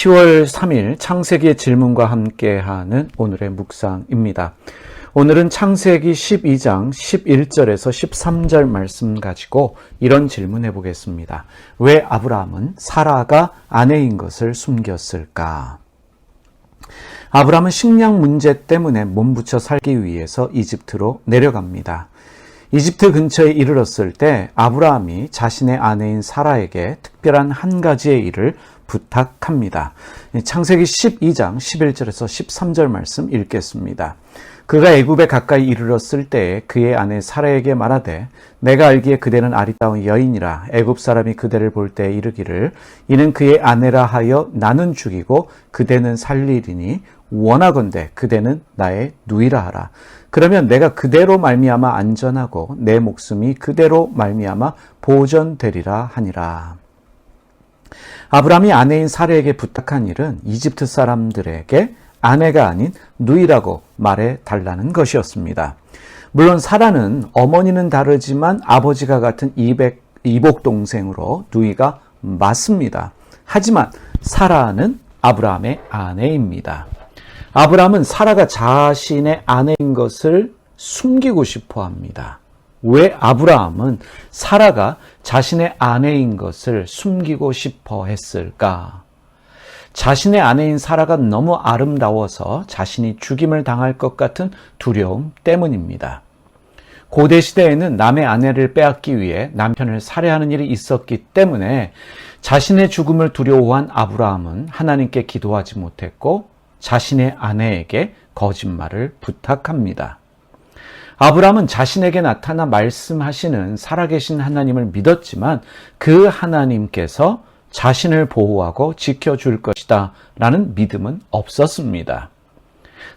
10월 3일 창세기의 질문과 함께하는 오늘의 묵상입니다. 오늘은 창세기 12장 11절에서 13절 말씀 가지고 이런 질문해 보겠습니다. 왜 아브라함은 사라가 아내인 것을 숨겼을까? 아브라함은 식량 문제 때문에 몸부쳐 살기 위해서 이집트로 내려갑니다. 이집트 근처에 이르렀을 때 아브라함이 자신의 아내인 사라에게 특별한 한 가지의 일을 부탁합니다. 창세기 12장 11절에서 13절 말씀 읽겠습니다. 그가 애굽에 가까이 이르렀을 때에 그의 아내 사라에게 말하되 내가 알기에 그대는 아리따운 여인이라 애굽 사람이 그대를 볼 때 이르기를 이는 그의 아내라 하여 나는 죽이고 그대는 살리리니 원하건대 그대는 나의 누이라 하라. 그러면 내가 그대로 말미암아 안전하고 내 목숨이 그대로 말미암아 보존되리라 하니라. 아브라함이 아내인 사라에게 부탁한 일은 이집트 사람들에게 아내가 아닌 누이라고 말해 달라는 것이었습니다. 물론 사라는 어머니는 다르지만 아버지가 같은 이복 동생으로 누이가 맞습니다. 하지만 사라는 아브라함의 아내입니다. 아브라함은 사라가 자신의 아내인 것을 숨기고 싶어 합니다. 왜 아브라함은 사라가 자신의 아내인 것을 숨기고 싶어 했을까? 자신의 아내인 사라가 너무 아름다워서 자신이 죽임을 당할 것 같은 두려움 때문입니다. 고대 시대에는 남의 아내를 빼앗기 위해 남편을 살해하는 일이 있었기 때문에 자신의 죽음을 두려워한 아브라함은 하나님께 기도하지 못했고 자신의 아내에게 거짓말을 부탁합니다. 아브라함은 자신에게 나타나 말씀하시는 살아계신 하나님을 믿었지만 그 하나님께서 자신을 보호하고 지켜줄 것이다 라는 믿음은 없었습니다.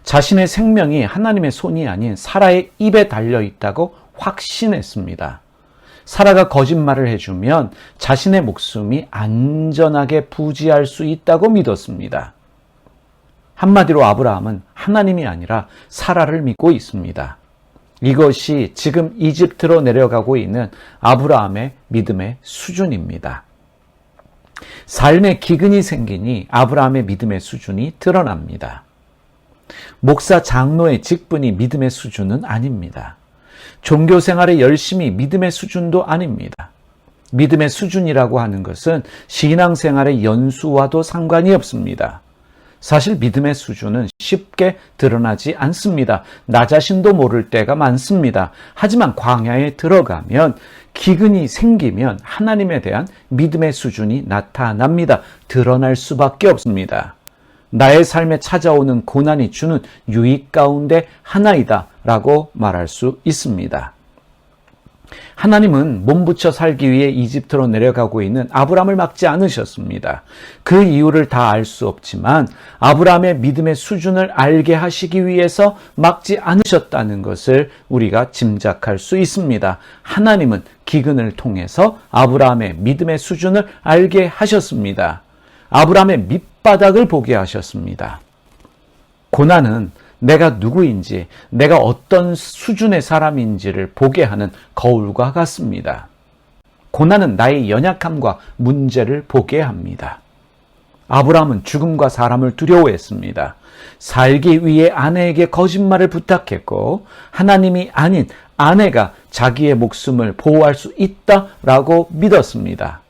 자신의 생명이 하나님의 손이 아닌 사라의 입에 달려있다고 확신했습니다. 사라가 거짓말을 해주면 자신의 목숨이 안전하게 부지할 수 있다고 믿었습니다. 한마디로 아브라함은 하나님이 아니라 사라를 믿고 있습니다. 이것이 지금 이집트로 내려가고 있는 아브라함의 믿음의 수준입니다. 삶에 기근이 생기니 아브라함의 믿음의 수준이 드러납니다. 목사 장로의 직분이 믿음의 수준은 아닙니다. 종교 생활의 열심이 믿음의 수준도 아닙니다. 믿음의 수준이라고 하는 것은 신앙생활의 연수와도 상관이 없습니다. 사실 믿음의 수준은 쉽게 드러나지 않습니다. 나 자신도 모를 때가 많습니다. 하지만 광야에 들어가면 기근이 생기면 하나님에 대한 믿음의 수준이 나타납니다. 드러날 수밖에 없습니다. 나의 삶에 찾아오는 고난이 주는 유익 가운데 하나이다 라고 말할 수 있습니다. 하나님은 몸부쳐 살기 위해 이집트로 내려가고 있는 아브라함을 막지 않으셨습니다. 그 이유를 다 알 수 없지만 아브라함의 믿음의 수준을 알게 하시기 위해서 막지 않으셨다는 것을 우리가 짐작할 수 있습니다. 하나님은 기근을 통해서 아브라함의 믿음의 수준을 알게 하셨습니다. 아브라함의 밑바닥을 보게 하셨습니다. 고난은 내가 누구인지, 내가 어떤 수준의 사람인지를 보게 하는 거울과 같습니다. 고난은 나의 연약함과 문제를 보게 합니다. 아브라함은 죽음과 사람을 두려워했습니다. 살기 위해 아내에게 거짓말을 부탁했고 하나님이 아닌 아내가 자기의 목숨을 보호할 수 있다라고 믿었습니다.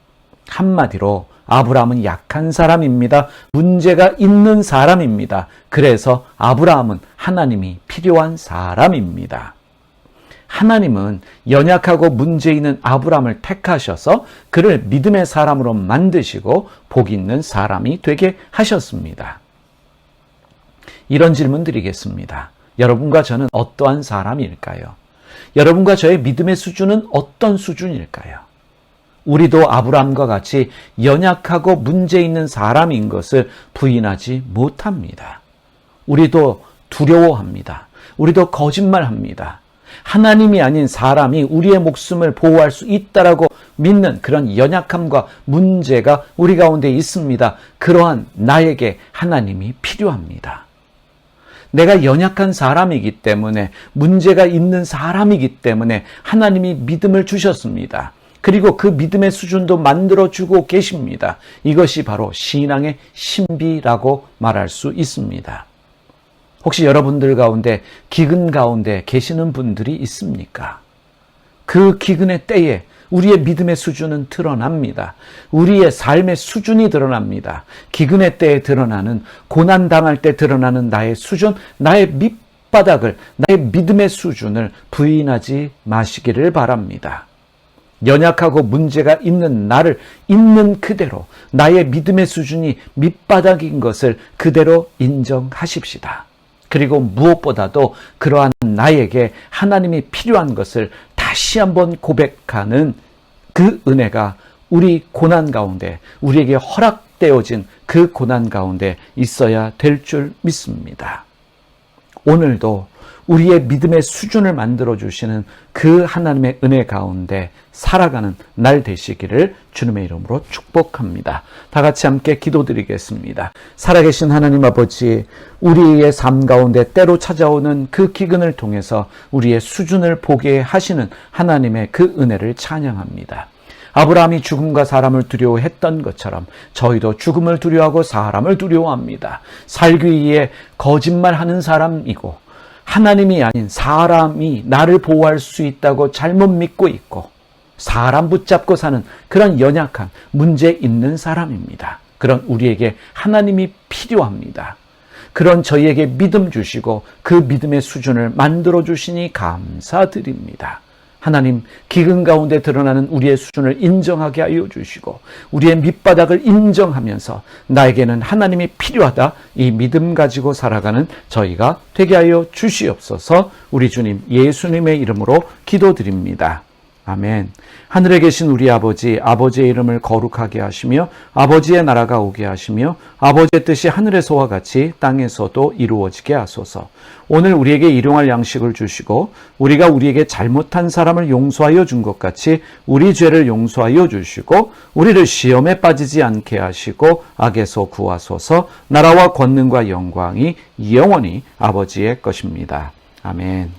한마디로 아브라함은 약한 사람입니다. 문제가 있는 사람입니다. 그래서 아브라함은 하나님이 필요한 사람입니다. 하나님은 연약하고 문제 있는 아브라함을 택하셔서 그를 믿음의 사람으로 만드시고 복 있는 사람이 되게 하셨습니다. 이런 질문 드리겠습니다. 여러분과 저는 어떠한 사람일까요? 여러분과 저의 믿음의 수준은 어떤 수준일까요? 우리도 아브라함과 같이 연약하고 문제 있는 사람인 것을 부인하지 못합니다. 우리도 두려워합니다. 우리도 거짓말합니다. 하나님이 아닌 사람이 우리의 목숨을 보호할 수 있다라고 믿는 그런 연약함과 문제가 우리 가운데 있습니다. 그러한 나에게 하나님이 필요합니다. 내가 연약한 사람이기 때문에 문제가 있는 사람이기 때문에 하나님이 믿음을 주셨습니다. 그리고 그 믿음의 수준도 만들어주고 계십니다. 이것이 바로 신앙의 신비라고 말할 수 있습니다. 혹시 여러분들 가운데 기근 가운데 계시는 분들이 있습니까? 그 기근의 때에 우리의 믿음의 수준은 드러납니다. 우리의 삶의 수준이 드러납니다. 기근의 때에 드러나는, 고난당할 때 드러나는 나의 수준, 나의 밑바닥을, 나의 믿음의 수준을 부인하지 마시기를 바랍니다. 연약하고 문제가 있는 나를 있는 그대로 나의 믿음의 수준이 밑바닥인 것을 그대로 인정하십시다. 그리고 무엇보다도 그러한 나에게 하나님이 필요한 것을 다시 한번 고백하는 그 은혜가 우리 고난 가운데, 우리에게 허락되어진 그 고난 가운데 있어야 될 줄 믿습니다. 오늘도 우리의 믿음의 수준을 만들어주시는 그 하나님의 은혜 가운데 살아가는 날 되시기를 주님의 이름으로 축복합니다. 다 같이 함께 기도드리겠습니다. 살아계신 하나님 아버지, 우리의 삶 가운데 때로 찾아오는 그 기근을 통해서 우리의 수준을 보게 하시는 하나님의 그 은혜를 찬양합니다. 아브라함이 죽음과 사람을 두려워했던 것처럼 저희도 죽음을 두려워하고 사람을 두려워합니다. 살기 위해 거짓말하는 사람이고 하나님이 아닌 사람이 나를 보호할 수 있다고 잘못 믿고 있고 사람 붙잡고 사는 그런 연약한 문제 있는 사람입니다. 그런 우리에게 하나님이 필요합니다. 그런 저희에게 믿음 주시고 그 믿음의 수준을 만들어 주시니 감사드립니다. 하나님, 기근 가운데 드러나는 우리의 수준을 인정하게 하여 주시고 우리의 밑바닥을 인정하면서 나에게는 하나님이 필요하다, 이 믿음 가지고 살아가는 저희가 되게 하여 주시옵소서. 우리 주님 예수님의 이름으로 기도드립니다. 아멘. 하늘에 계신 우리 아버지, 아버지의 이름을 거룩하게 하시며 아버지의 나라가 오게 하시며 아버지의 뜻이 하늘에서와 같이 땅에서도 이루어지게 하소서. 오늘 우리에게 일용할 양식을 주시고 우리가 우리에게 잘못한 사람을 용서하여 준 것 같이 우리 죄를 용서하여 주시고 우리를 시험에 빠지지 않게 하시고 악에서 구하소서. 나라와 권능과 영광이 영원히 아버지의 것입니다. 아멘.